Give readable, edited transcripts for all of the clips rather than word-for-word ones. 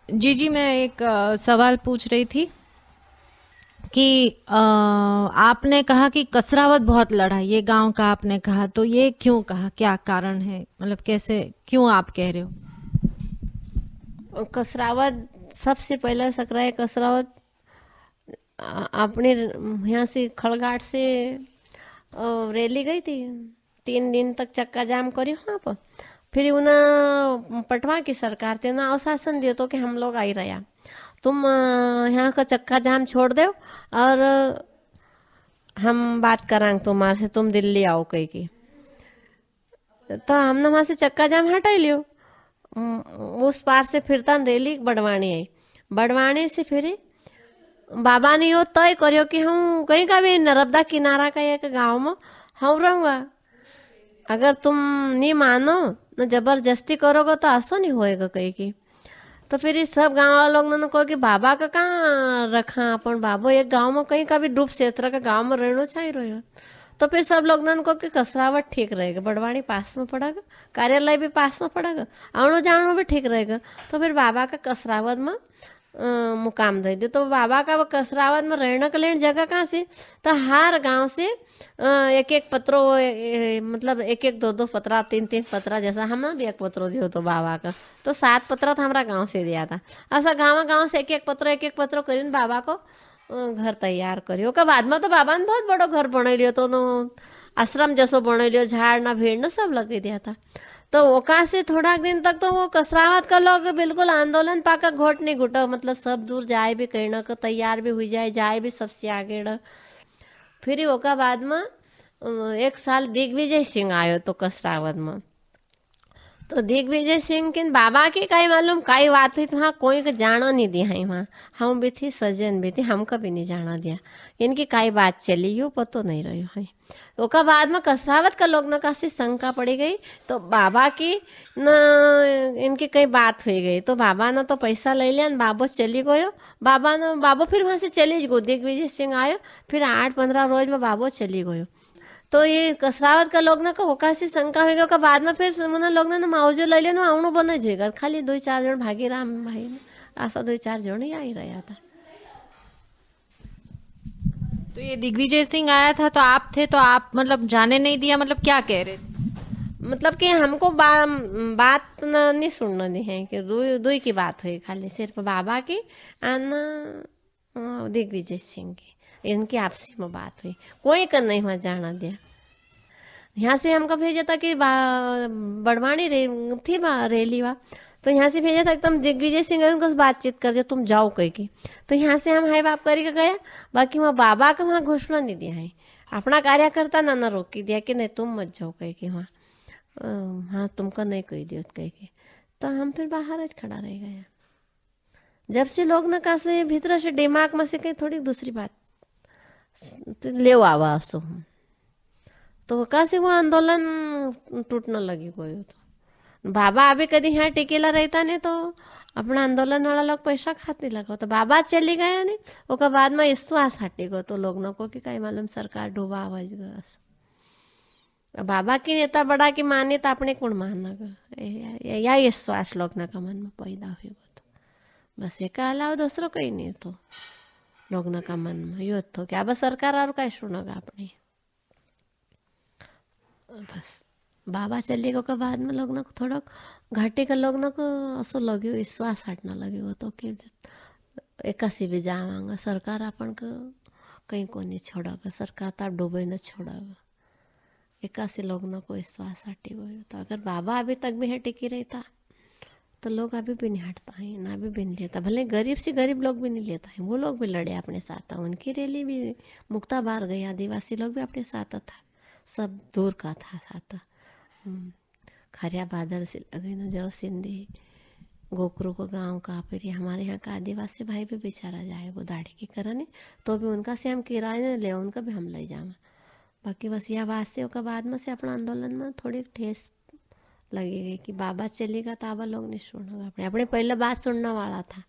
जी जी, मैं एक सवाल पूछ रही थी कि आपने कहा कि कसरावत बहुत लड़ा, ये गांव का आपने कहा, तो ये क्यों कहा, क्या कारण है, मतलब कैसे, क्यों आप कह रहे हो? कसरावत सबसे पहले सकराय कसरावत अपने यहाँ से खड़गाट से रैली गई थी। 3 दिन तक चक्का जाम करी वहाँ पर। फिर उन्हें पटवा की सरकार थे ना आश्वासन दियो तो कि हम लोग आई रहा, तुम यहाँ का चक्का जाम छोड़ दो और हम बात करांगे तुम्हारे से, तुम दिल्ली आओ कही की। तो हमने वहां से चक्का जाम हटा लियो। उस पार से फिरता रैली बड़वानी आई। बड़वानी से फिर बाबा ने यो तय करियो कि हम कहीं का भी नर्मदा किनारा का एक गांव में हम रहूंगा। अगर तुम नहीं मानो न जबरदस्ती करोगे तो ऐसा नहीं होएगा कहीं की। तो फिर इस सब गांव वाले लोग ने कहो कि बाबा का कहाँ रखा अपन, बाबो एक गांव में कहीं का भी डूब क्षेत्र का गांव में रहना चाहिए रहो। तो फिर सब लोग ने कहो कि कसरावट ठीक रहेगा, बड़वानी पास में पड़ेगा, कार्यालय भी पास में पड़ेगा, आनो जानो भी ठीक रहेगा। तो फिर बाबा का कसरावत में मुकाम दे दे। तो बाबा का वो कसरावत में रहने के लिए जगह कहाँ से, तो हर गांव से एक एक पत्रो मतलब एक एक दो दो पत्रा, 3 3 पत्रा, जैसा हम भी एक पत्रो दियो तो बाबा का तो 7 पत्रा था हमारा गांव से दिया था। ऐसा गांव गांव से एक एक पत्रो करीन बाबा को घर तैयार करियो। के बाद में तो बाबा ने बहुत बड़ो घर बना लियो, तो आश्रम जैसो बना लियो, झाड़ ना भीड़ ना सब लगे दिया था। तो ओका से थोड़ा दिन तक तो वो कसरावत का लोग बिल्कुल आंदोलन पाका घोट नहीं घुटो, मतलब सब दूर जाए भी कहना को तैयार भी हुई जाए भी सबसे आगे ड। फिर ओका बाद में एक साल दिग्विजय सिंह आयो तो कसरावत में। तो दिग्विजय सिंह के बाबा की काई मालूम काई बात हुई, तो वहाँ कोई को जाना नहीं दिया है। वहाँ हम भी थी, सज्जन भी थी, हमका भी नहीं जाना दिया। इनकी काई बात चली यो पतो नहीं रही है। ओका बाद में कसरावत का लोग न काशी शंका पड़ी गई। तो बाबा की न इनकी कई बात हुई गई, तो बाबा ने तो पैसा ले लिया, बाबो चली गयो। बाबो फिर वहां से चली गो, दिग्विजय सिंह आयो, फिर 8 15 रोज में बाबो चली गयो। तो ये कसरावत का लोग ना को ओकासी शंका हो गया बाद में फिर मुना लोग ने मावजो ले लिया आवणो बने जोगा, खाली 2 4 जन भागी राम भाई ने आशा 2 4 जन ही आई रहा था। तो ये दिग्विजय सिंह आया था तो आप थे, तो आप मतलब जाने नहीं दिया, मतलब क्या कह रहे थे? मतलब कि हमको बात नहीं सुनना दी है कि दुई दुई की बात हुई, खाली सिर्फ बाबा की आना दिग्विजय सिंह की, इनकी आपसी में बात हुई, कोई का नहीं वहां जाना दिया। यहाँ से हमको भेजा था कि बड़वानी थी रैली वा, तो यहाँ से भेजा था एकदम दिग्विजय सिंह उनको बातचीत कर जो तुम जाओ कह की। तो यहाँ से हम हाई बाप करके गया। बाकी वहाँ बाबा का वहाँ घोषणा नहीं दिया है, अपना कार्यकर्ता ना रोकी दिया कि नहीं तुम मत जाओ कह के वहाँ, हाँ तुमको नहीं कही दियो कह के। तो हम फिर बाहर आज खड़ा रह गए। जब से लोग ना कहा से भीतर से दिमाग में से कहीं थोड़ी दूसरी बात ले आवा सो, तो कैसे वो आंदोलन टूटने लगी कोई। तो बाबा अभी कभी यहाँ टिकेला रहता नहीं तो अपना आंदोलन वाला लोग पैसा खाते लगा, तो बाबा चली गया नहीं ओका बाद में विश्वास हटी गो, तो लोग न को कि कहीं मालूम सरकार डूबा आवाज गया। बाबा की नेता बड़ा की माने तो अपने कौन मानना या विश्वास लोग न का मन में पैदा हुई गो। तो बस एक अलावा दूसरों कहीं नहीं, तो लोग न का मन में यो तो क्या बस सरकार और क्या सुनोगा अपनी। बस बाबा चले गो के बाद में लोग ना थोड़ा घाटे का लोग ना को असो लगे विश्वास हटना लगे वो, तो कि एकासी भी जावांगा सरकार अपन को कहीं को नहीं छोड़ागा, सरकार तो डूबे न छोड़ागा, एकासी लोग ना को विश्वास हटी गयो। तो अगर बाबा अभी तक भी है टिकी रहता तो लोग अभी भी नहीं हटता है ना, अभी भी नहीं लेता, भले गरीब से गरीब लोग भी नहीं लेता है, वो लोग भी लड़े अपने साथ, उनकी रैली भी मुक्ता बार गई, आदिवासी लोग भी अपने साथ था, सब दूर का था साथ। खरिया बादल से लगे न जड़ सिंधी गोकरू को गांव का, फिर हमारे यहाँ का आदिवासी भाई भी बेचारा जाए वो दाढ़ी की करने, तो भी उनका से हम किराए ले, उनका भी हम ले जावा। बाकी बस यह बात से ओका बाद में से अपना आंदोलन में थोड़ी ठेस लगेगी कि बाबा चलेगा तो आबा लोग नहीं सुनेगा, अपने अपने पहले बात सुनने वाला था,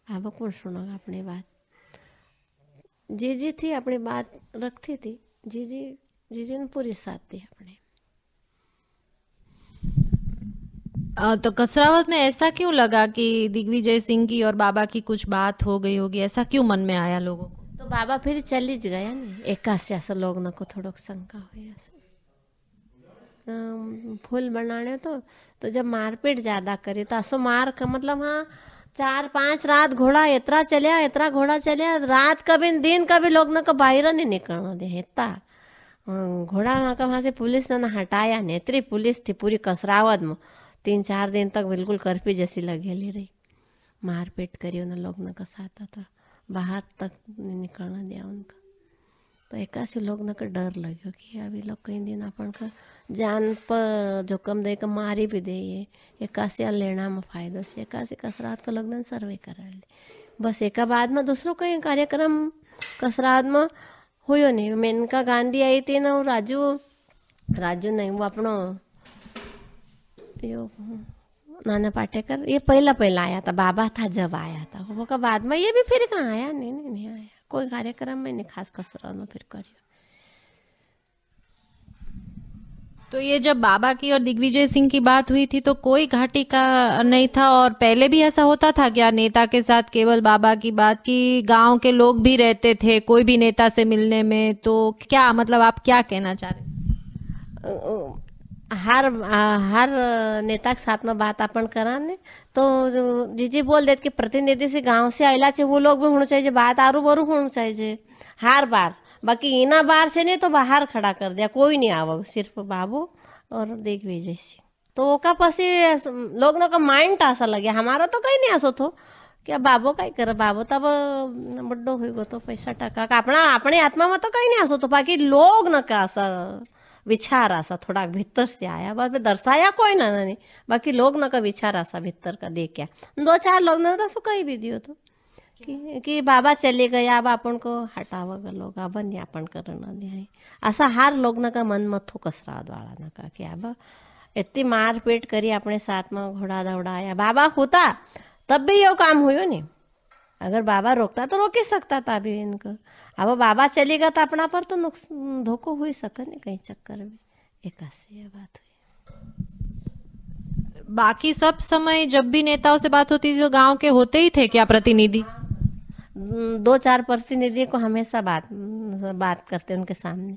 आबा कौन सुनेगा अपनी बात। जीजी थी अपनी बात रखती थी, जीजी ने पूरी साथ दी अपने। तो कसरावत में ऐसा क्यों लगा कि दिग्विजय सिंह की और बाबा की कुछ बात हो गई होगी, ऐसा क्यों मन में आया लोगों को? तो बाबा फिर चलीच गया ना, एकाच असं लोग नको थोडं शंका हुई असं फूल बनाने तो जब मारपीट ज्यादा करी तो असो मार का मतलब हाँ 4-5 रात घोड़ा इतना घोड़ा चलिया रात का भी दिन का भी लोग न का बाहर नहीं निकलना दे इतना घोड़ा का वहां से पुलिस ने हटाया नहीं, इतनी पुलिस थी पूरी कसरावत में 3-4 दिन तक बिल्कुल कर्फ्यू जैसी लगेली रही, मारपीट करी उन लोग न का साथ था, बाहर तक नहीं निकलना दिया उनका। तो एकासी लोग न का डर लगे कि अभी लोग कई दिन अपन का जान पर जोखम दे कर मारी भी दे, ये एकासी लेना में फायदो से एकासी कसरात का लोग सर्वे करा ले बस। एक बाद में दूसरों कई कार्यक्रम कसरात में हुयो नहीं। मेनका गांधी आई थी ना, राजू नहीं वो अपनो यो नाना पाटेकर, ये पहला आया था, बाबा था जब आया था वो का बाद में ये भी फिर कहाँ आया, नहीं आया कोई कार्यक्रम में नहीं खास कसरत में फिर करियो। तो ये जब बाबा की और दिग्विजय सिंह की बात हुई थी तो कोई घाटी का नहीं था, और पहले भी ऐसा होता था क्या नेता के साथ केवल बाबा की बात की, गांव के लोग भी रहते थे कोई भी नेता से मिलने में, तो क्या मतलब आप क्या कहना चाह रहे? हर नेता के साथ में बात अपन कराने तो जीजी बोल देते कि प्रतिनिधि से गांव से आयला चाहिए वो लोग भी होना चाहिए, बात आरू बरू होना चाहिए हर बार, बाकी इना बार से नहीं तो बाहर खड़ा कर दिया, कोई नहीं आवा, सिर्फ बाबू और दिग्विजय सिंह। तो वो का पसी लोग का माइंड ऐसा लगे, हमारा तो कहीं नहीं आसो थो क्या बाबू का कर, बाबू तब बड्डो हुई गो तो पैसा टका का अपने आत्मा में तो कहीं नहीं आसो, तो बाकी लोग न का ऐसा विचार ऐसा थोड़ा भीतर से आया, बाद में दर्शाया कोई ना नहीं, बाकी लोग न का विचार ऐसा भीतर का देख क्या 2-4 लोग न तो कहीं भी दियो तो कि बाबा चले गए अब अपन को हटावा लोग अब अपन करना दिया, ऐसा हर लोग न का मन मत हो कसरात वाला न का कि अब इतनी मार पीट करी अपने साथ में घोड़ा दौड़ाया, बाबा होता तब भी यो काम हुई नहीं, अगर बाबा रोकता तो रोक ही सकता था अभी इनको, अब बाबा चलेगा तो अपना पर तो धोखो हुई सके नहीं कहीं चक्कर में, एक ऐसी बात हुई। बाकी सब समय जब भी नेताओं से बात होती थी तो गांव के होते ही थे क्या प्रतिनिधि? 2-4 प्रतिनिधि को हमेशा बात करते उनके सामने,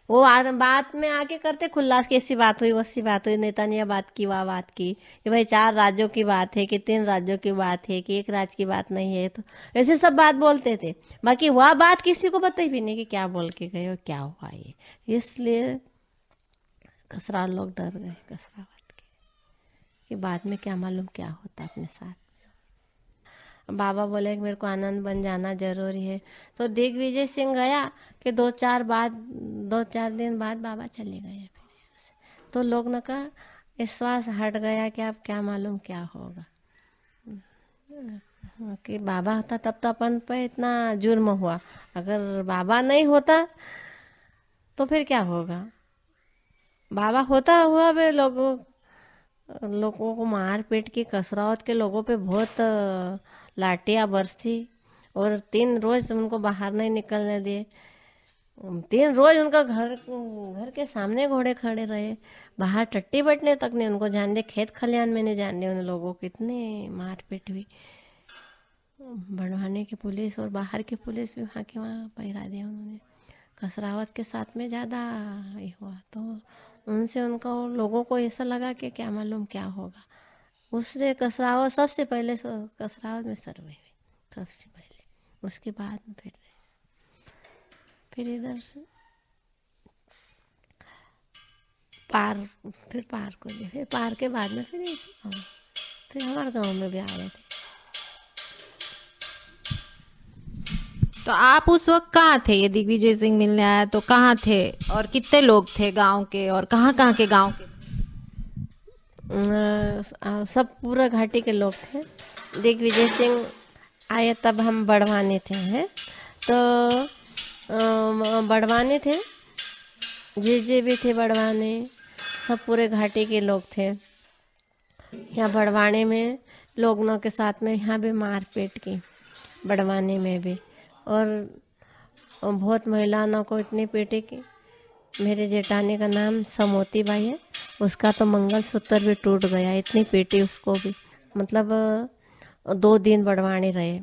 वो बात में आके करते खुल्लास की ऐसी बात हुई वैसी बात हुई, नेता ने यह बात की वह बात की कि भाई 4 राज्यों की बात है कि 3 राज्यों की बात है कि 1 राज्य की बात नहीं है, तो ऐसे सब बात बोलते थे, बाकी वह बात किसी को बताई भी नहीं कि क्या बोल के गए और क्या हुआ ये, इसलिए कसरा लोग डर गए कसरावत के कि बाद में क्या मालूम क्या होता अपने साथ। बाबा बोले कि मेरे को आनंद बन जाना जरूरी है, तो दिग्विजय सिंह गया कि 2-4 दिन बाद बाबा चले गए फिर, तो लोग न का विश्वास हट गया कि अब क्या मालूम क्या होगा, कि बाबा होता तब तो अपन पे इतना जुर्म हुआ, अगर बाबा नहीं होता तो फिर क्या होगा, बाबा होता हुआ वे लोगों को मार पीट की कसरावत के लोगों पे बहुत लाठियां बरसी और 3 रोज उनको बाहर नहीं निकलने दिए, 3 रोज उनका घर के सामने घोड़े खड़े रहे, बाहर टट्टी बैठने तक नहीं उनको जान दे, खेत खलियान में नहीं जान दे, उन लोगों को कितने मारपीट हुई, बढ़वाने की पुलिस और बाहर की पुलिस भी वहाँ के वहाँ पहिरा दिया उन्होंने, कसरावत के साथ में ज़्यादा ये हुआ, तो उनसे उनको लोगों को ऐसा लगा कि क्या मालूम क्या होगा, उससे कसरावत सबसे पहले कसरावत में सर्वे हुई सबसे पहले, उसके बाद में फिर इधर से पार को दिए, फिर पार के बाद में फिर हमारे गांव में भी आ रहे थे। तो आप उस वक्त कहाँ थे, ये दिग्विजय सिंह मिलने आया तो कहाँ थे और कितने लोग थे गांव के और कहाँ के गांव के? सब पूरा घाटी के लोग थे, दिग्विजय सिंह आए तब हम बढ़वाने थे हैं, तो बढ़वाने थे, जीजे भी थे बढ़वाने, सब पूरे घाटी के लोग थे। यहाँ बढ़वाने में लोगों के साथ में यहाँ भी मारपीट की, बढ़वाने में भी, और बहुत महिलाओं को इतनी पीटे की, मेरे जेठानी का नाम समोती बाई है, उसका तो मंगलसूत्र भी टूट गया, इतनी पीटी उसको भी। मतलब 2 दिन बड़वानी रहे,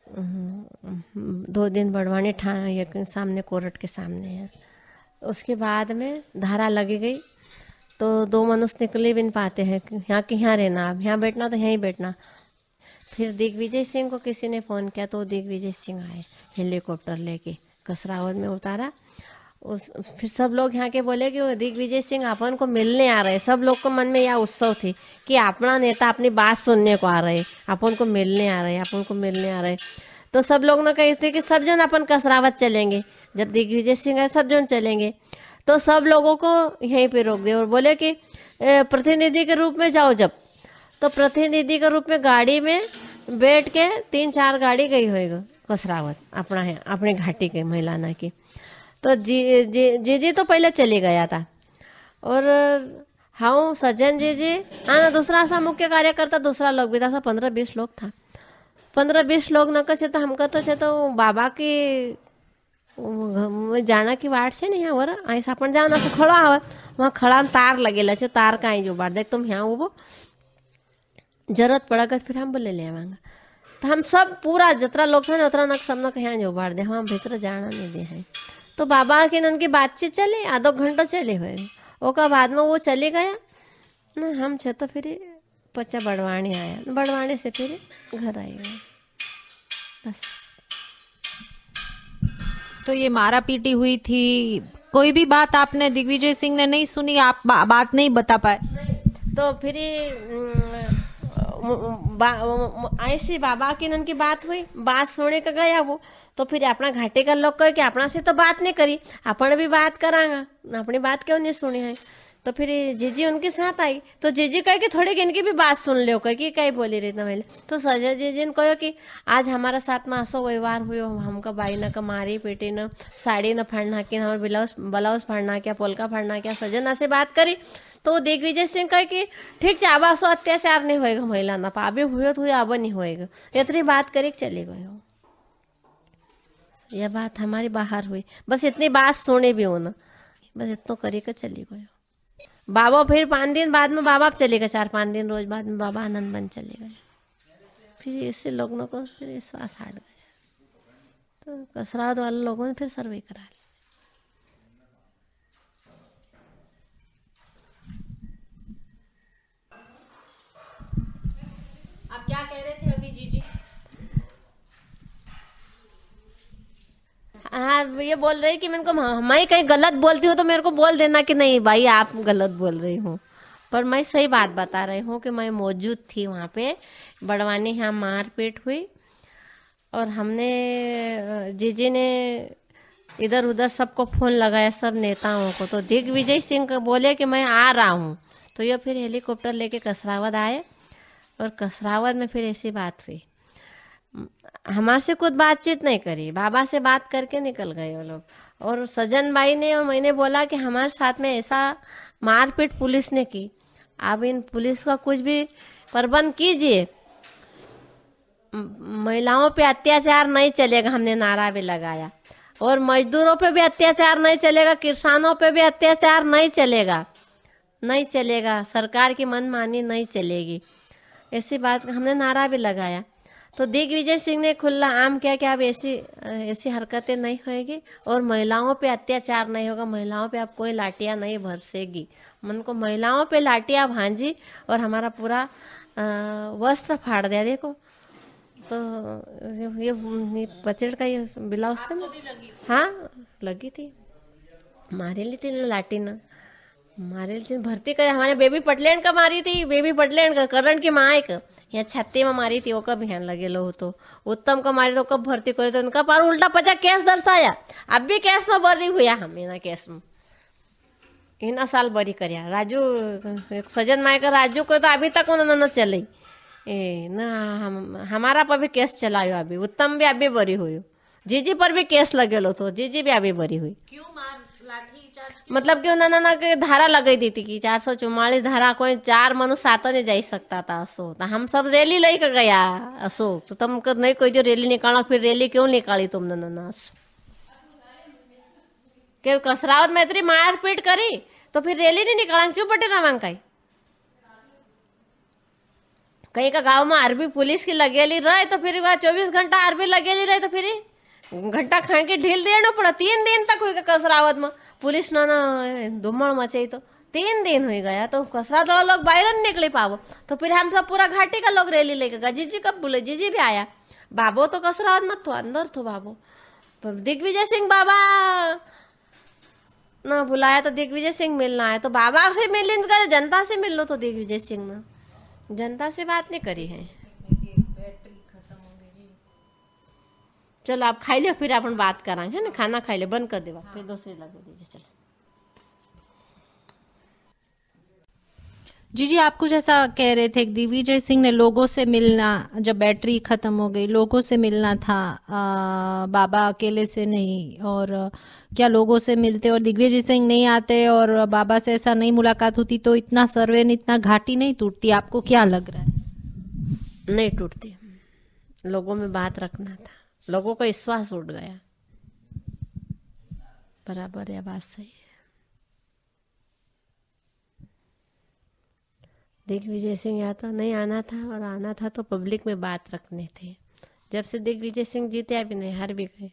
2 दिन बड़वानी थाना सामने, कोर्ट के सामने है। उसके बाद में धारा लगी गई तो 2 मनुष्य निकले भी नहीं पाते हैं, यहाँ के यहाँ रहना, अब यहाँ बैठना तो यहीं बैठना। फिर दिग्विजय सिंह को किसी ने फ़ोन किया तो दिग्विजय सिंह आए हेलीकॉप्टर लेके, कसरावद में उतारा। फिर सब लोग यहाँ के बोले कि वो दिग्विजय सिंह अपन को मिलने आ रहे। सब लोग को मन में यह उत्सव थी कि अपना नेता अपनी बात सुनने को आ रहे, अपन को मिलने आ रहे, अपन को मिलने आ रहे। तो सब लोग ने कही थी कि सब जन अपन कसरावद चलेंगे, जब दिग्विजय सिंह आए सब जन चलेंगे। तो सब लोगों को यहीं पे रोक दिया और बोले कि प्रतिनिधि के रूप में जाओ। जब तो प्रतिनिधि के रूप में गाड़ी में बैठ के 3-4 गाड़ी गई होएगा कसरावद, अपना है अपनी घाटी के महिलाना की। तो जी तो पहले चले गया था और हाँ सज्जन जी हाँ, दूसरा सा मुख्य कार्यकर्ता दूसरा लोग भी था, 15-20 लोग था। 15-20 लोग न कहे तो हमको तो छे तो बाबा की जाना की वाट से नहीं और ऐसा अपन जाना से खड़ा हवा, वहाँ खड़ा तार लगेला छे, तार का जो बार देख तुम यहाँ वो जरूरत पड़ेगा फिर हम बोले ले आवांगा। तो हम सब पूरा जतरा लोग थे ना उतरा न सब न यहाँ जो बार दे, हम भीतर जाना नहीं दे है। तो बाबा के नन की बातचीत चली, आधो घंटा चले हुए, ओका बाद में वो चले गया ना। हम छे तो फिर पचा बड़वानी आया, बड़वानी से फिर घर आए बस। तो ये मारा पीटी हुई थी, कोई भी बात आपने दिग्विजय सिंह ने नहीं सुनी, आप बात नहीं बता पाए? तो फिर ऐसी बाबा की नन की बात हुई, बात सुने का गया वो। तो फिर अपना घाटे का लोग कहे कि अपना से तो बात नहीं करी, अपन भी बात करांगा, अपनी बात क्यों नहीं सुनी है। तो फिर जीजी उनके साथ आई, तो जीजी कहे कि थोड़ी इनकी भी बात सुन लो, कहे कि कहीं बोली रही ना पहले। तो सजा जीजी ने कहो कि आज हमारा साथ में ऐसा व्यवहार हुई, हमका बाई न का मारी पीटी न, साड़ी न फाड़ना की, हमारे ब्लाउज फाड़ना क्या, पोलका फाड़ना क्या, सजन से बात करी। तो दिग्विजय सिंह कहे कि ठीक है अब ऐसा अत्याचार नहीं होएगा महिला ना पा, अभी हुए तो अब नहीं होएगा, इतनी बात करे चले गए। यह बात हमारी बाहर हुई, बस इतनी बात सुने भी हो ना, बस इतना करे कर चली गए बाबा। फिर 5 दिन बाद में बाबा चले गए, 4-5 दिन रोज बाद में बाबा आनंद बन चले गए। फिर इससे लोगों को फिर विश्वास हट गया, तो कसरावद वाले लोगों ने फिर सर्वे करा लिया। आप क्या कह रहे थे अभी जीजी? हाँ ये बोल रही कि मेरे को मैं कहीं गलत बोलती हूँ तो मेरे को बोल देना कि नहीं भाई आप गलत बोल रही हूँ, पर मैं सही बात बता रही हूँ कि मैं मौजूद थी वहाँ पे। बड़वानी यहाँ मारपीट हुई और हमने जीजी ने इधर उधर सबको फोन लगाया, सब नेताओं को। तो दिग्विजय सिंह को बोले कि मैं आ रहा हूँ, तो ये फिर हेलीकॉप्टर लेके कसरावद आए और कसरावद में फिर ऐसी बात हुई। हमारे से खुद बातचीत नहीं करी, बाबा से बात करके निकल गए वो लोग। और सजन भाई ने और मैंने बोला कि हमारे साथ में ऐसा मारपीट पुलिस ने की, आप इन पुलिस का कुछ भी प्रबंध कीजिए, महिलाओं पे अत्याचार नहीं चलेगा, हमने नारा भी लगाया। और मजदूरों पे भी अत्याचार नहीं चलेगा, किसानों पे भी अत्याचार नहीं चलेगा, नहीं चलेगा, सरकार की मनमानी नहीं चलेगी, ऐसी बात हमने नारा भी लगाया। तो दिग्विजय सिंह ने खुला आम किया कि अब ऐसी हरकतें नहीं होएगी और महिलाओं पे अत्याचार नहीं होगा, महिलाओं पे अब कोई लाठियां नहीं बरसेगी। मन को महिलाओं पे लाठियां भांजी और हमारा पूरा वस्त्र फाड़ दिया। देखो तो ये बचड़ का ये ब्लाउज था ना, हाँ लगी थी, मारे ली थी लाठी ना, मारे ली थी भर्ती कर। हमारे बेबी पटलेन का मारी थी, बेबी पटलेन का करण की माँ एक यहाँ छत्ती में मारी थी, वो कब यहाँ लगे लो। तो उत्तम को मारी तो कब भर्ती करे, तो उनका पर उल्टा पचा केस दर्शाया। अब भी केस में बरी हुआ हम इना केस में, इना साल बरी करया। राजू सजन माए का राजू को तो अभी तक उन्होंने न चली ना, हमारा पर भी केस चलायो अभी। उत्तम भी अभी बरी हुई, जीजी पर भी केस लगे लो, तो जीजी भी अभी बरी हुई। क्यों मार लाठी चार्ज? मतलब कि उन्होंने के धारा लगाई दी थी कि 444 धारा, कोई 4 मनुष्य साथ नहीं जा सकता था। असो तो हम सब रैली लेकर गया असो, तो तुम नहीं कोई जो रैली निकाला, फिर रैली क्यों निकाली तुमने ना? के कसरावद में इतनी मारपीट करी तो फिर रैली नहीं निकाला, क्यों बटे रवांग कहीं का गांव में आर्मी पुलिस की लगेली रहे तो फिर 24 घंटा आर्मी लगेली रहे तो फिर घंटा खान के ढील देना पड़ा। 3 दिन तक हुई कसरावत में पुलिस ना धुम्मड़ मचाई, तो 3 दिन हो गया तो कसरा दड़ा लोग बाहर नहीं निकले पावो। तो फिर हम सब पूरा घाटी का लोग रैली लेके गए। जीजी कब बोले, जीजी भी आया, बाबो तो कसरावत मत तो अंदर तो बाबो दिग्विजय सिंह बाबा ना बुलाया तो दिग्विजय सिंह मिलना है, तो बाबा से मिलने गए, जनता से मिल लो। तो दिग्विजय सिंह ने जनता से बात नहीं करी है। चलो आप खाई लो, फिर अपन बात करांगे, है ना। खाना खाई ले, बंद कर देवा, फिर दूसरी लगे दीजिए। चलो जी आप कुछ ऐसा कह रहे थे, दिग्विजय सिंह ने लोगों से मिलना, जब बैटरी खत्म हो गई लोगों से मिलना था, बाबा अकेले से नहीं। और क्या लोगों से मिलते और दिग्विजय सिंह नहीं आते और बाबा से ऐसा नहीं मुलाकात होती तो इतना सर्वे इतना घाटी नहीं टूटती? आपको क्या लग रहा है? नहीं टूटती। लोगों में बात रखना था, लोगों का विश्वास उठ गया। बराबर है, बात सही है। दिग्विजय सिंह या तो नहीं आना था, और आना था तो पब्लिक में बात रखने थे। जब से दिग्विजय सिंह जीते, अभी नहीं, हार भी गए,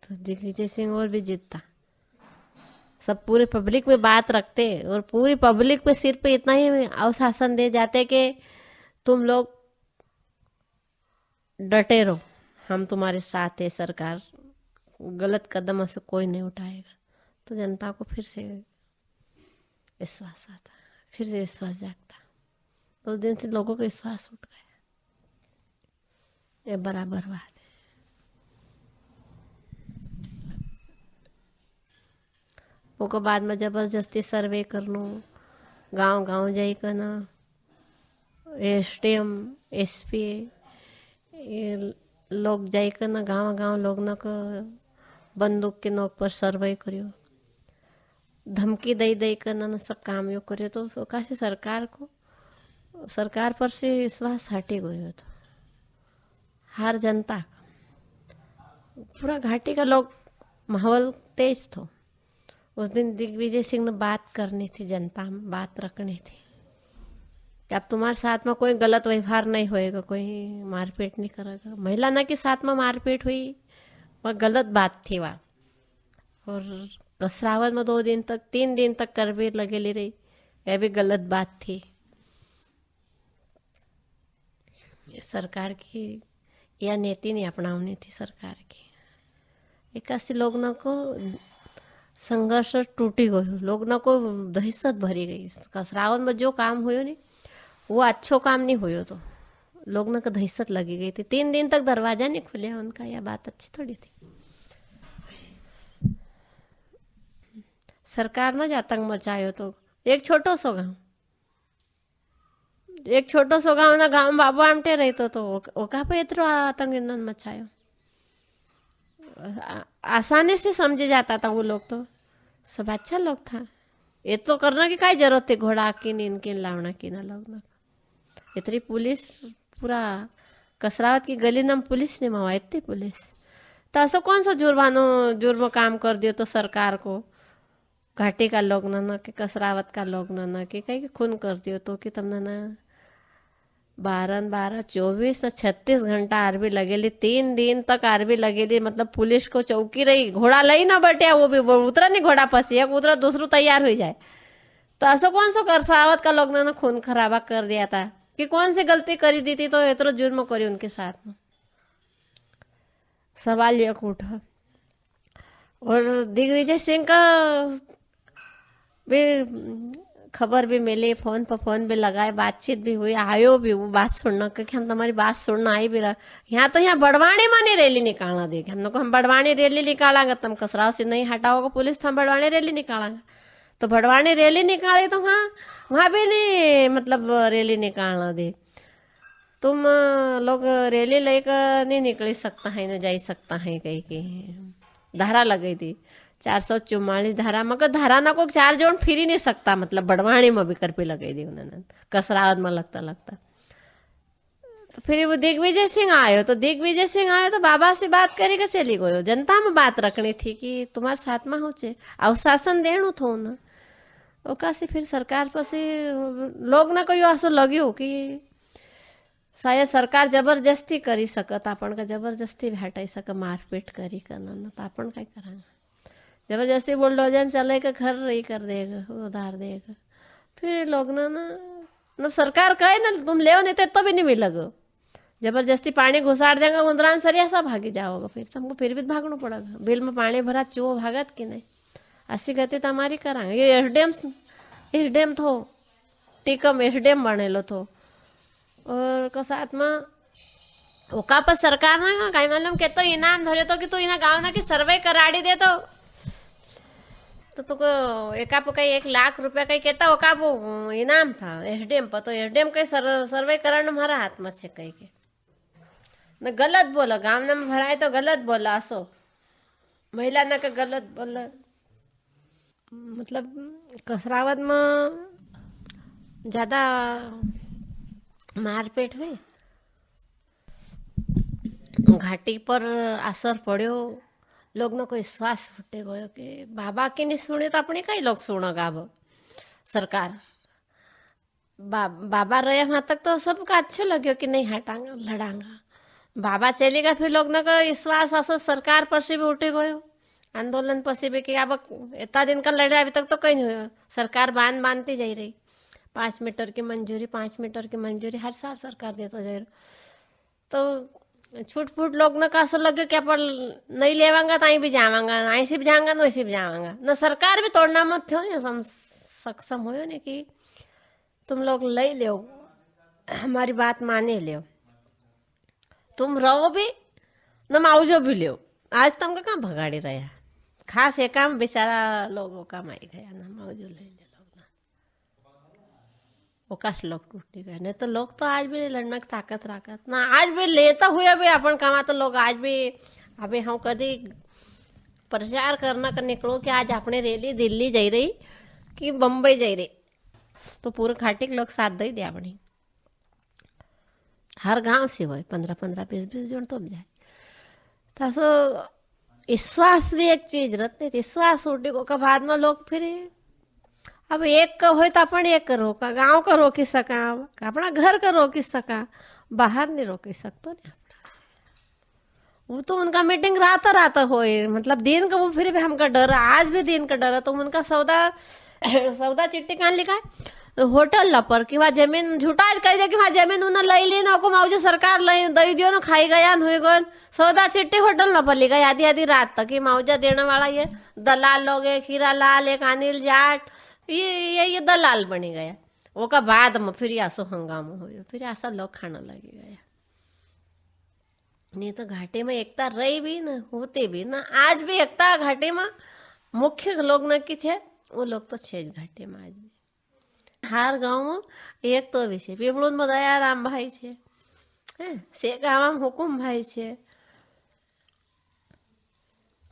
तो दिग्विजय सिंह और भी जीतता। सब पूरे पब्लिक में बात रखते और पूरी पब्लिक पे सिर पे इतना ही अवशासन दे जाते कि तुम लोग डटे रहो, हम तुम्हारे साथ है, सरकार गलत कदम से कोई नहीं उठाएगा। तो जनता को फिर से विश्वास आता, फिर से विश्वास जागता। उस दिन से लोगों का विश्वास उठ गया। ये बराबर बात है। वो बाद में जबरदस्ती सर्वे करनो, गांव गांव जाई करना, एसडीएम एसपी लोग जाई करना, गांव गांव लोग न बंदूक के नोक पर सर्वे करियो, धमकी दई दई करना न सब काम यो करियो। तो कैसे सरकार पर से विश्वास हटे गयो। तो हर जनता का पूरा घाटी का लोग माहौल तेज थो। उस दिन दिग्विजय सिंह ने बात करनी थी, जनता में बात रखनी थी कि अब तुम्हारे साथ में कोई गलत व्यवहार नहीं होएगा, कोई मारपीट नहीं करेगा। महिला ना के साथ में मारपीट हुई, वह गलत बात थी वह। और कसरावत में 2 दिन तक 3 दिन तक करबीर लगेली रही, यह भी गलत बात थी। ये सरकार की यह नीति नहीं अपनानी थी सरकार की। 81 लोगों को संघर्ष टूटी गई, लोगों को दहशत भरी गई। कसरावत में जो काम हुयो नहीं वो अच्छो काम नहीं हुयो, तो लोगों को दहशत लगी गई थी। 3 दिन तक दरवाजा नहीं खुले उनका, यह बात अच्छी थोड़ी थी। सरकार ने आतंक मचायो तो एक छोटो सो गांव ना गांव बाबू आमटे रही तो ओका पे इतरो आतंक इन्होंने मचायो। आसानी से समझे जाता था वो लोग, तो सब अच्छा लोग था। ये तो करना की काय जरूरत थी, घोड़ा की इनके लावना की ना लोग। इतनी पुलिस पूरा कसरावत की गली नम पुलिस ने मवा, इतनी पुलिस। तो ऐसा कौन सा जुर्म काम कर दियो तो सरकार को, घाटी का लोग न कि कसरावत का लोग न कि कहीं खून कर दियो तो कि तुमने न 12 24 तो 36 घंटा आर्मी लगेली। 3 दिन तक आर्मी लगेली, मतलब पुलिस को चौकी रही, घोड़ा लई ना बटिया, वो भी उतरा नहीं घोड़ा पसी, एक उतरा दूसरा तैयार हो जाए। तो ऐसा कौन सा कसरावत का लोग ने खून खराबा कर दिया था कि कौन सी गलती करी दी थी तो इतना जुर्म करी उनके साथ में। सवाल ये उठा। और दिग्विजय सिंह का भी खबर भी मिली, फोन भी लगाए, बातचीत भी हुई, आयो भी वो बात सुनना कि हम तुम्हारी बात सुनना आई भी रहा। यहाँ बड़वानी में नहीं रैली निकालना देगी हम लोग को। हम बड़वानी रैली निकालेंगे, तुम कसराव से नहीं हटाओगे पुलिस तो हम बड़वानी रैली निकालेंगे। तो बड़वानी रैली निकाली तो वहां भी नहीं मतलब रैली निकालना दे। तुम लोग रैली लेकर नहीं निकल सकता है, न जा सकता है, कहीं की धारा लगी थी 444 धारा, मगर धारा ना को 4 जोन फिर ही नहीं सकता, मतलब बड़वाणी में भी कर पे लगे दी उन्होंने, कसरावत में लगता तो फिर वो दिग्विजय सिंह आयो, तो बाबा से बात करेगा चली गयो। जनता में बात रखनी थी कि तुम्हारे साथ में हो चे अवशासन देणु थो ना। ओका से फिर सरकार पसी लोग ना कोई ऐसो लग्यो कि शायद सरकार जबरदस्ती करी सकत, आपण का जबरदस्ती हटाई सक, मारपीट करी करना ना, तो अपन क्या करांगा। जबरदस्ती बुलडोजर चले के घर रही कर देगा, उधार देगा। फिर लोग ना सरकार कहे ना तुम ले नहीं तो भी नहीं मिलेगा। जबरदस्ती पानी घुसाड़ देगा उंदरान सरिया सा भागी जाओगे, फिर तुमको फिर भी भागना पड़ेगा। बिल में पानी भरा चो भागत कि नहीं, ऐसी गति तो हमारी करांगे। ये एसडीएम थो टीकम एसडीएम बनेलो थो, और को साथ में ओका पर सरकार ना कहीं मालूम के तो इनाम धरे तो कि तू इना गाँव ना कि सर्वे कराड़ी दे तो तुको एका पे कहीं 1 लाख रुपया कहीं कहता ओका वो इनाम था एसडीएम पर। तो एसडीएम कहीं सर्वे कराने हमारा हाथ में से कहीं के न गलत बोला, गाँव में भराए तो गलत बोला, असो महिला ना का गलत बोला। मतलब कसरावत में ज्यादा मारपीट हुई, घाटी पर असर पड़ो, लोग न कोई श्वास फूटे गयो कि बाबा की नहीं सुने तो अपने कई लोग सुनोगा। अब सरकार बाबा रहे वहां तक तो सबका अच्छा लगे कि नहीं हटांगा लड़ांगा। बाबा चलेगा फिर लोग न को विश्वास असो सरकार पर से भी उठे गयो, आंदोलन पर से भी कि अब इतना दिन का लड़ रहा, अभी तक तो कहीं नहीं हुआ। सरकार बांधती जा रही, 5 मीटर की मंजूरी 5 मीटर की मंजूरी हर साल सरकार देता जा रही। तो छूट फूट लोग न का लगे कि अपन नहीं लेवांगा तो भी जावांगा, ऐसे भी जाऊंगा वैसे भी जावांगा न। सरकार भी तोड़ना मत थो सक्षम हो ने कि तुम लोग ले लो, हमारी बात माने लो, तुम रहो भी न माउजो भी लो। आज तुमको कहाँ भगाड़ी रहा, खास एक काम बेचारा लोगों का माई गया ना, माउजो ले ले लोग ना, ओकाश लोग टूट गए। नहीं तो लोग तो आज भी लड़ने की ताकत राकत ना, आज भी लेता हुए भी अपन कमा तो लोग आज भी। अभी हम कभी प्रचार करना कर निकलो कि आज अपने रैली दिल्ली जा रही कि बम्बई जा रही, तो पूरे घाटी के लोग साथ दे दिया अपनी। हर गांव से हो 15-15 20-20 जन तो जाए। तो विश्वास भी एक चीज रहती, विश्वास उठी को बाद में लोग फिर अब एक का हो तो अपन एक का रोका, गांव का रोकी सका, अपना घर का रोकी सका, बाहर नहीं रोकी सकते नहीं अपना से। वो तो उनका मीटिंग रहता हो, मतलब दिन का वो फिर भी हमका डर, आज भी दिन का डर है। तो उनका सौदा चिट्ठी कहाँ लिखा है, होटल ला पर कि वहाँ जमीन झूठा कह दे कि वहाँ जमीन उन्हें लई ली ना को माउजो सरकार लई दई दियो ना, खाई गया हुई गन सौदा चिट्ठी होटल ना पर लिखा आधी आधी रात तक। माउजा देने वाला ये दलाल लोग, एक हीरा लाल, एक अनिल जाट, ये दलाल बनी गया। वो का बाद में फिर ऐसो हंगामा हो, फिर ऐसा लोग खाना लगे गया। नहीं तो घाटे में एकता रही भी ना, होते भी ना, आज भी एकता घाटे में मुख्य लोग न की छे, वो लोग तो छे घाटे में आज भी। हर गाँव में एक तो भी छे, पीपळूद में दयाराम भाई छे, शेगावा में हुकुम भाई छे,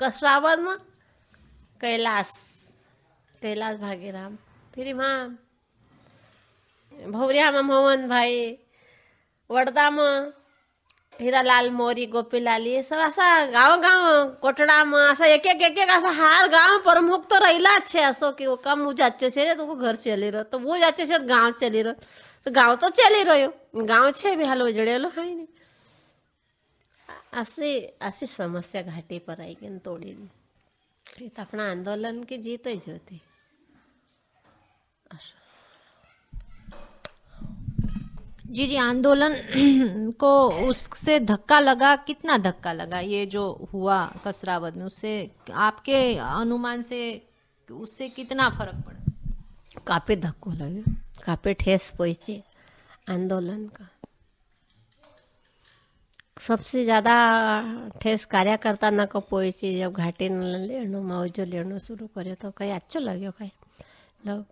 कसरावद में कैलाश भागीराम, फिर वहाँ भौरिया में मोहन भाई, वड़दा में हीरालाल मोरी, गोपीलाल, ये सब ऐसा गाँव कोटड़ा में ऐसा एक एक ऐसा हर गाँव प्रमुख तो रहीला छे। ऐसो कि वो कम वो जाचे छे तो वो घर चली रहो, तो वो जाचे छे गाँव चली रहो, तो गाँव तो चली रहो, गाँव छे भी हाल उजड़ेलो है नहीं। ऐसी समस्या घाटी पर आई गई तोड़ी दी, तो अपना आंदोलन की जीत ही होती। जी आंदोलन को उससे धक्का लगा, कितना धक्का लगा ये जो हुआ कसरावद में, उससे आपके अनुमान से उससे कितना फर्क पड़ा? काफी धक्को लगे, काफी ठेस पहुंची आंदोलन का। सबसे ज्यादा ठेस कार्यकर्ता न को पहुंची जब घाटी लेनो मौजो लेनो शुरू करे, तो कहीं अच्छा लगे कहीं लोग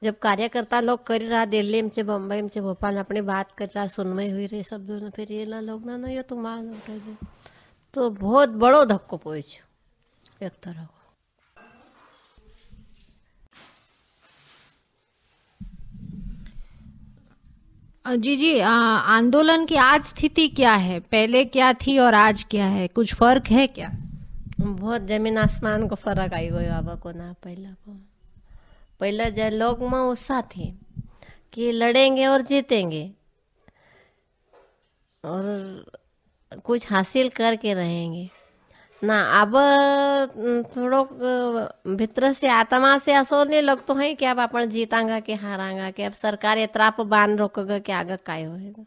जब कार्यकर्ता लोग कर रहा, दिल्ली में से, बम्बई में से, भोपाल अपनी बात कर रहा, सुनवाई हुई रही सब दोनों, फिर ये ना लोग ना ये तुम उठे तो बहुत बड़ो धक्को पहुंचो एक तरह को। जी जी, आंदोलन की आज स्थिति क्या है? पहले क्या थी और आज क्या है? कुछ फर्क है क्या? बहुत जमीन आसमान को फर्क आई गयो अब को ना पहला को। पहले जो लोग में उत्साह थे कि लड़ेंगे और जीतेंगे और कुछ हासिल करके रहेंगे ना। अब थोड़ो भीतर से आत्मा से असोने लगतो है कि अब अपन जीतांगा कि हारांगा, कि अब सरकार इतना पर बांध रोकेगा कि आगे काय होएगा।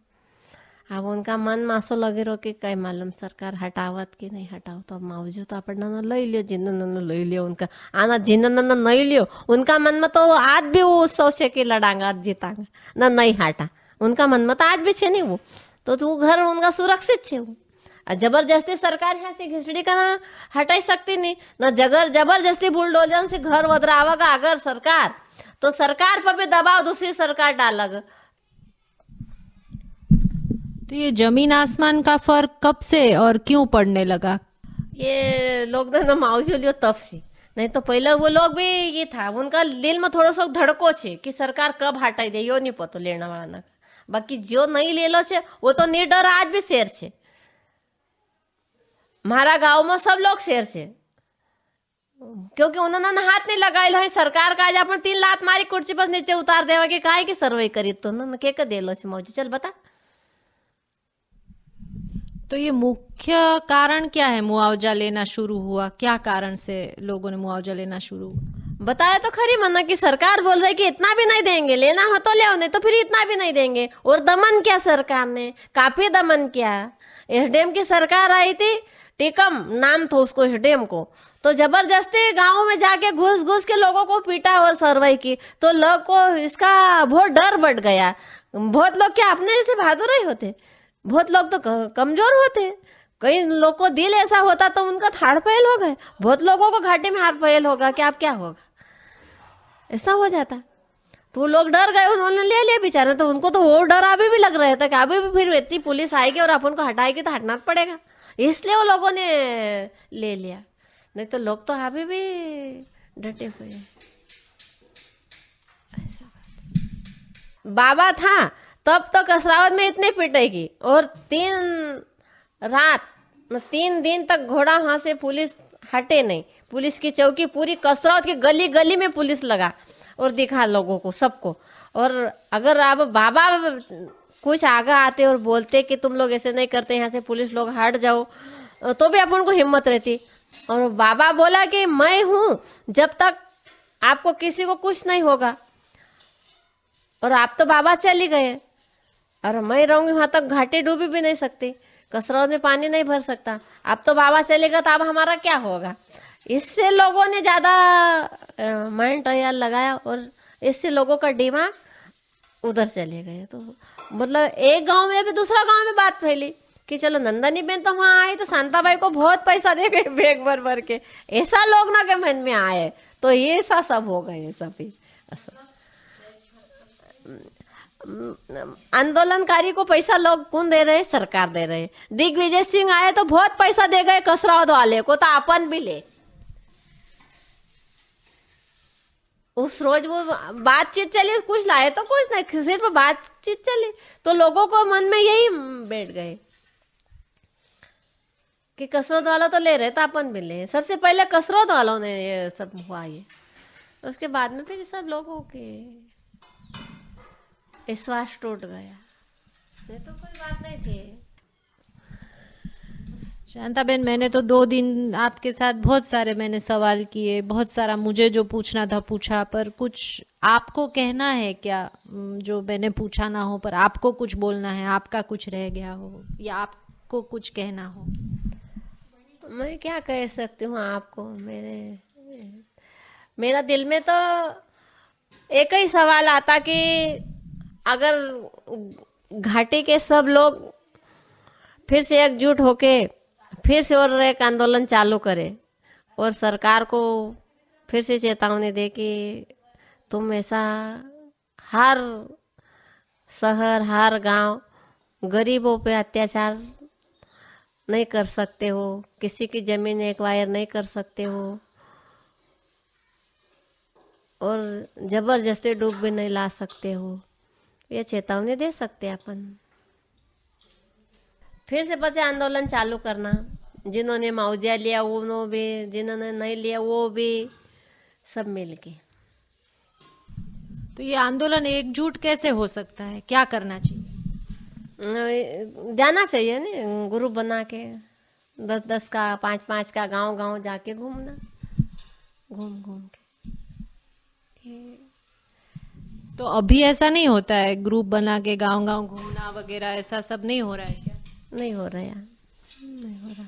अब उनका मन मासो लगे रो कि कई मालूम सरकार हटावत कि नहीं हटाव, तो मावजूद अपन लई लियो, जिन्न लई लियो उनका आना, जिन्न नहीं लियो उनका मन में तो आज भी वो सोचे कि लड़ांगा जीतांगा ना, नहीं हटा उनका मन में तो आज भी छे नहीं वो, तो तू घर उनका सुरक्षित छे वो। जबरदस्ती सरकार यहाँ से घिसड़ी करा हटाई सकती नहीं ना, जबरदस्ती बुलडोजर से घर वदरावागा अगर सरकार, तो सरकार पर भी दबाव दूसरी सरकार डालेगा। तो ये जमीन आसमान का फर्क कब से और क्यों पड़ने लगा? ये लोग ना मावजूद लियो तब से, नहीं तो पहले वो लोग भी ये था उनका दिल में थोड़ा सा धड़को छे कि सरकार कब हटाई दे, यो नहीं पतो लेने वाला ना। बाकी जो नहीं ले लो छे वो तो निडर आज भी शेर छे। हमारा गांव में सब लोग शेर छे क्योंकि उन्होंने हाथ नहीं लगाए है सरकार का। आज अपन 3 लात मारी कुर्सी पर नीचे उतार देवा कि काहे की सर्वे करी, तो उन्होंने के दे लो छे मौजू। चल बता, तो ये मुख्य कारण क्या है मुआवजा लेना शुरू हुआ? क्या कारण से लोगों ने मुआवजा लेना शुरू हुआ? बताया तो खरी मना कि सरकार बोल रही कि इतना भी नहीं देंगे, लेना हो तो ले, नहीं तो फिर इतना भी नहीं देंगे। और दमन किया सरकार ने, काफी दमन किया। एसडीएम की सरकार आई थी, टिकम नाम था उसको एसडीएम को, तो जबरदस्ती गांव में जाके घुस घुस के लोगों को पीटा और सर्वाई की, तो लोग को इसका बहुत डर बढ़ गया। बहुत लोग क्या अपने से बहादुर ही होते, बहुत लोग तो कमजोर होते, कई लोग को दिल ऐसा होता तो उनका हाथ फैल हो गए, बहुत लोगों को घाटी में हाथ फैल होगा कि अब क्या होगा, ऐसा हो जाता। तो लोग डर गए, उन्होंने ले लिया बेचारे। तो उनको तो वो डर अभी भी लग रहा था कि अभी भी फिर इतनी पुलिस आएगी और अपन को हटाएगी तो हटना पड़ेगा, इसलिए वो लोगों ने ले लिया। नहीं तो लोग तो अभी भी डटे हुए हैं। ऐसा बाबा था तब तो कसरावत में इतने पिटेगी, और 3 दिन तक घोड़ा वहां से पुलिस हटे नहीं। पुलिस की चौकी पूरी कसरावत की गली गली में पुलिस लगा और दिखा लोगों को सबको। और अगर अब बाबा कुछ आगे आते और बोलते कि तुम लोग ऐसे नहीं करते, यहाँ से पुलिस लोग हट जाओ, तो भी अपन को हिम्मत रहती। और बाबा बोला कि मैं हूं जब तक आपको किसी को कुछ नहीं होगा। और आप तो बाबा चली गए और मैं रहूंगी वहां तक, घाटी डूबी भी नहीं सकती, कसरत में पानी नहीं भर सकता। अब तो बाबा चलेगा तो अब हमारा क्या होगा। इससे लोगों ने ज्यादा माइंड तैयार लगाया और इससे लोगों का दिमाग उधर चले गए। तो मतलब एक गांव में भी दूसरा गांव में बात फैली कि चलो नंदनी बेन तो वहां आई तो शांताबाई को बहुत पैसा दे गए बैग भर भर के, ऐसा लोग ना के मन में आए, तो ये ऐसा सब हो गए। सभी आंदोलनकारी को पैसा लोग कौन दे रहे? सरकार दे रहे। दिग्विजय सिंह आए तो बहुत पैसा दे गए कसरावत वाले को, तो अपन भी ले। उस रोज वो बातचीत चली, कुछ लाए तो कुछ नहीं, सिर्फ बातचीत चली, तो लोगों को मन में यही बैठ गए कि कसरत वाला तो ले रहे तो अपन भी ले। सबसे पहले कसरत वालों ने ये सब हुआ, ये उसके बाद में फिर सब लोगों के विश्वास टूट गया। ये तो कोई बात नहीं थी। शांताबेन, मैंने तो 2 दिन आपके साथ बहुत सारे मैंने सवाल किए, बहुत सारा मुझे जो पूछना था पूछा, पर कुछ आपको कहना है क्या जो मैंने पूछा ना हो, पर आपको कुछ बोलना है, आपका कुछ रह गया हो या आपको कुछ कहना हो? मैं क्या कह सकती हूँ आपको। मेरा दिल में तो एक ही सवाल आता कि अगर घाटी के सब लोग फिर से एकजुट होके फिर से और एक आंदोलन चालू करे और सरकार को फिर से चेतावनी दे कि तुम ऐसा हर शहर हर गांव गरीबों पे अत्याचार नहीं कर सकते हो, किसी की जमीन एक्वायर नहीं कर सकते हो और जबरदस्ती डूब भी नहीं ला सकते हो, ये चेतावनी दे सकते अपन। फिर से बच्चे आंदोलन चालू करना, जिन्होंने मुआवजा लिया वो भी, जिन्होंने नहीं लिया वो भी, सब मिलके। तो ये आंदोलन एकजुट कैसे हो सकता है, क्या करना चाहिए? जाना चाहिए ना, ग्रुप बना के 10-10 का, 5-5 का, गांव-गांव जाके घूमना, घूम के। तो अभी ऐसा नहीं होता है, ग्रुप बना के गांव-गांव घूमना वगैरह, ऐसा सब नहीं हो रहा है क्या? नहीं हो रहा यार, नहीं हो रहा।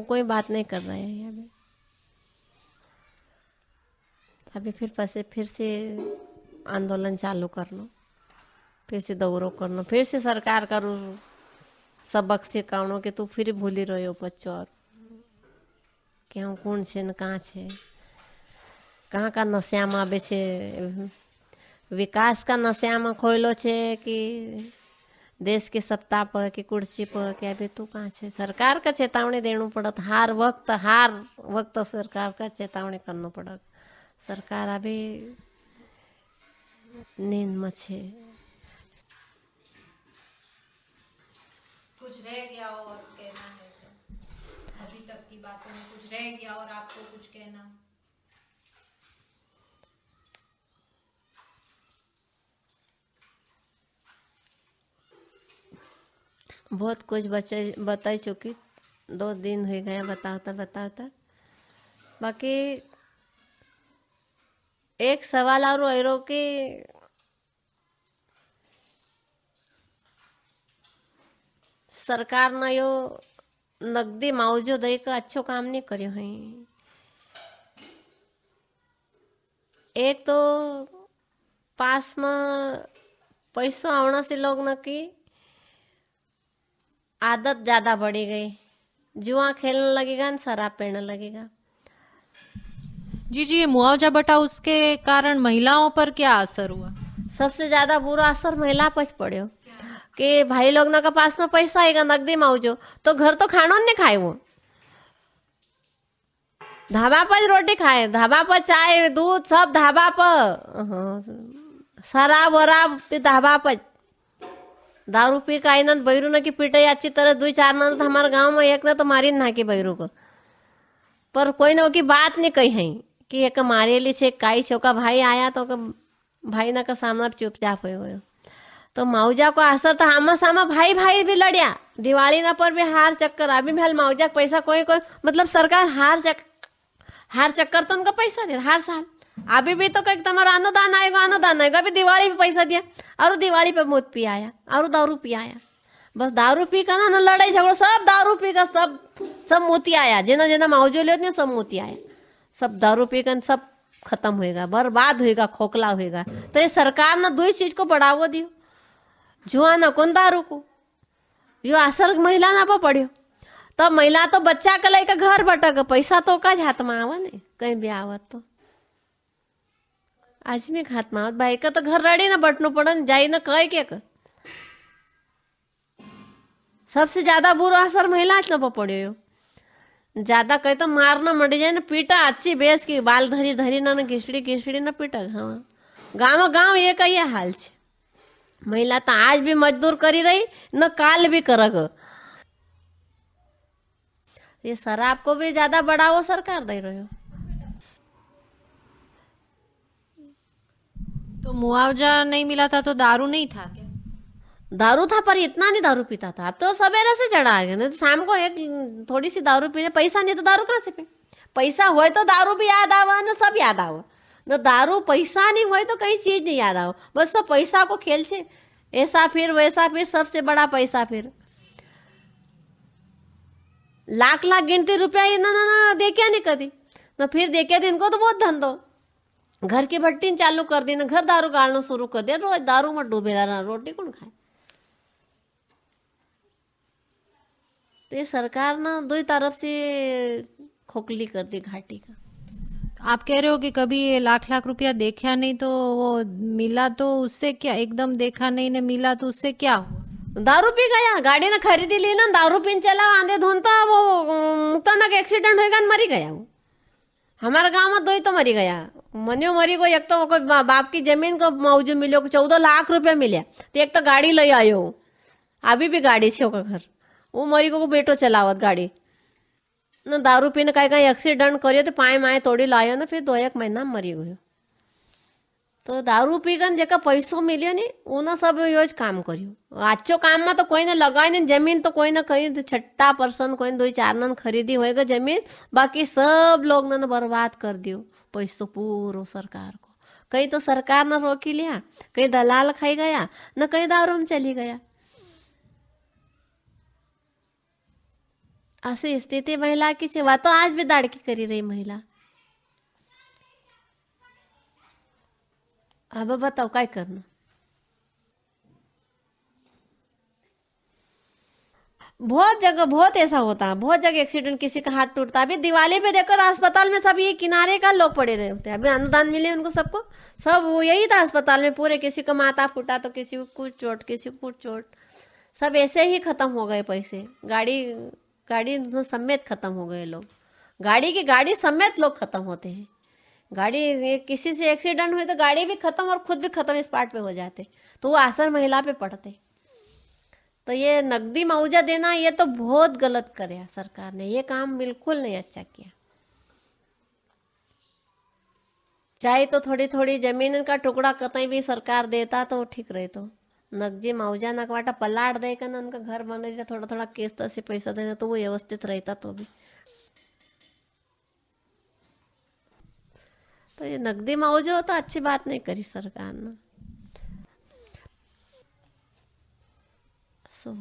कोई बात नहीं कर रहा है अभी। अभी फिर से आंदोलन चालू करना, फिर से दौरो करना, फिर से सरकार का सबक सिखावनो कि तू फिर भूली रहो बच्चों और कि हम कौन छे न कहाँ छे, कहाँ का नशा आवे छे, विकास का नशा में खोलो छे कि देश के सत्ता पर कि कुर्सी पर, कि अभी तू कहाँ छे। सरकार का चेतावनी देना पड़त, हर वक्त सरकार का चेतावनी करना पड़त। सरकार अभी नींद में छे। कुछ रह गया और कहना है तो? अभी तक की बातों में कुछ रह गया और आपको कुछ कहना? बहुत कुछ बता चुकी, 2 दिन हो गया बताता। बाकी एक सवाल और एरो कि सरकार ने यो नकदी मुआवजो दई का अच्छो काम नहीं करियो है। एक तो पास में पैसों आवना से लोग न की आदत ज्यादा बढ़ी गई, जुआ खेलने लगेगा न शराब पीने लगेगा। जी, ये मुआवजा बटा, उसके कारण महिलाओं पर क्या असर हुआ? सबसे ज्यादा बुरा असर महिला पर पड़ो कि भाई लोग ना का पास में पैसा आएगा, नकदी मुआवजो, तो घर तो खाना नहीं खाए, वो ढाबा पर रोटी खाए, ढाबा पर चाय दूध सब ढाबा पर, शराब वराब ढाबा पर, दारू पी का आई ना बैरू न की पिटाई अच्छी तरह 2-4 न तो हमारे गांव में एक ना तो मारी ना की बैरू को, पर कोई ना की बात नहीं कही है कि एक मारे ली छे काई छोका भाई आया तो भाई ना का सामना चुपचाप हो। तो मुआवजा को असर तो आमा सामा भाई भी लड़िया, दिवाली ना पर भी हार चक्कर, अभी भी मुआवजा पैसा कोई मतलब सरकार हार चक्कर तो उनका पैसा दे हर साल। अभी भी तो कहीं तुम्हारा अनुदान आएगा, अभी दिवाली पे पैसा दिया और दिवाली पे मौत पी आया और दारू पी आया, बस दारू पी का ना लड़ाई झगड़ो, सब दारू पी का सब मोती आया, जिना मुआवजो ले सब मोती आया, सब दारू पी कर सब खत्म होएगा, बर्बाद होएगा, खोखला होएगा। तो ये सरकार ना 2 चीज को बढ़ावो दियो, जुआ ना कौन दारू को, यो असर महिला ना पर पड़ियो। तो महिला तो बच्चा के लेकर घर बटक, पैसा तो का हाथ में आवा नहीं, कहीं भी आवत तो आज में हाथ में आवत, भाई का तो घर रड़ी ना बटनो पड़े, जाई ना कह के सबसे ज्यादा बुरा असर महिला न पड़ियो। ज्यादा कहे तो मारना मर जाए ना, पीटा अच्छी बेस की बाल धरी ना घिसड़ी ना पीटा। हाँ, गाँव ये का ये हाल छे। महिला तो आज भी मजदूर करी रही न काल भी करग। ये शराब को भी ज्यादा बढ़ावा सरकार दे रही हो। तो मुआवजा नहीं मिला था तो दारू नहीं था क्या? दारू था पर इतना नहीं दारू पीता था, अब तो सवेरे से चढ़ा गया, नहीं तो शाम को एक थोड़ी सी दारू पीने, पैसा नहीं तो दारू कहाँ से पी, पैसा हुए तो दारू भी याद आवा न सब याद आवा, न दारू पैसा नहीं हुए तो कई चीज नहीं याद आवा, बस तो पैसा को खेल छे, ऐसा फिर वैसा फिर, सबसे बड़ा पैसा फिर लाख गिनती रुपया ना देखे नहीं कभी न, फिर देखे थे इनको तो बहुत धंधो, घर की भट्टी चालू कर दी, न घर दारू गाड़ना शुरू कर दिया, रोज दारू में डूबे रहना, रोटी कौन खाए। तो ये सरकार ना 2 तरफ से खोखली कर दी घाटी का। आप कह रहे हो कि कभी ये लाख रुपया देखा नहीं तो वो मिला, तो उससे क्या, एकदम देखा नहीं ने मिला तो उससे क्या हुआ? दारू पी गया, गाड़ी ने खरीदी ली ना, दारू पीन चला, आंधे धुंधता वो तो ना एक्सीडेंट होगा, मरी गया वो। हमारे गांव में 2 तो मरी गया, मनियो मरी को एक तो बाप की जमीन को मौजू मिलो 14 लाख रुपया मिले, तो एक तो गाड़ी लई आयो, अभी भी गाड़ी छे ओका घर, वो मरी को बेटो चलावत गाड़ी न, दारू पीने कहीं एक्सीडेंट करियो तो पाए माए तोड़ी लायो ना, फिर 2-1 महीना में मरी गयो। तो दारू पीगन जेका पैसो मिलियो नी उना सब योज काम करियो। आजो काम में तो कोई ने लगाई नहीं जमीन, तो कोई ना कहीं छट्टा पर्सन कोई 2-4 नन खरीदी होएगा जमीन, बाकी सब लोग ने बर्बाद कर दियो पैसो पूरो सरकार को। कहीं तो सरकार ने रोकी लिया, कहीं दलाल खाई गया, न कहीं दारू में चली गया। ऐसी स्थिति महिला की सेवा तो आज भी दाड़की करी रही महिला। अब बताओ क्या करना। बहुत जगह बहुत ऐसा होता है, बहुत जगह एक्सीडेंट, किसी का हाथ टूटता है। अभी दिवाली पे देखो तो अस्पताल में सब ये किनारे का लोग पड़े रहे होते हैं। अभी अनुदान मिले उनको सबको, सब वो यही था अस्पताल में पूरे। किसी का माथा फूटा तो किसी को कुछ चोट, किसी को कुछ चोट, सब ऐसे ही खत्म हो गए पैसे। गाड़ी समेत खत्म हो गए लोग, गाड़ी समेत लोग खत्म होते हैं। गाड़ी किसी से एक्सीडेंट हुए तो गाड़ी भी खत्म और खुद भी खत्म स्पॉट पे हो जाते, तो वो आसर महिला पे पड़ते। तो ये नकदी मुआवजा देना ये तो बहुत गलत करे सरकार ने, ये काम बिल्कुल नहीं अच्छा किया। चाहे तो थोड़ी थोड़ी जमीन का टुकड़ा कतई भी सरकार देता तो ठीक रहे। तो नकदी मुआवजा नकवाटा पलाट दे कर उनका घर बन देता, थोड़ा थोड़ा किस्त से पैसा देना तो वो व्यवस्थित रहता। तो भी तो ये नकदी मुआवजा हो तो अच्छी बात नहीं करी सरकार ने। सो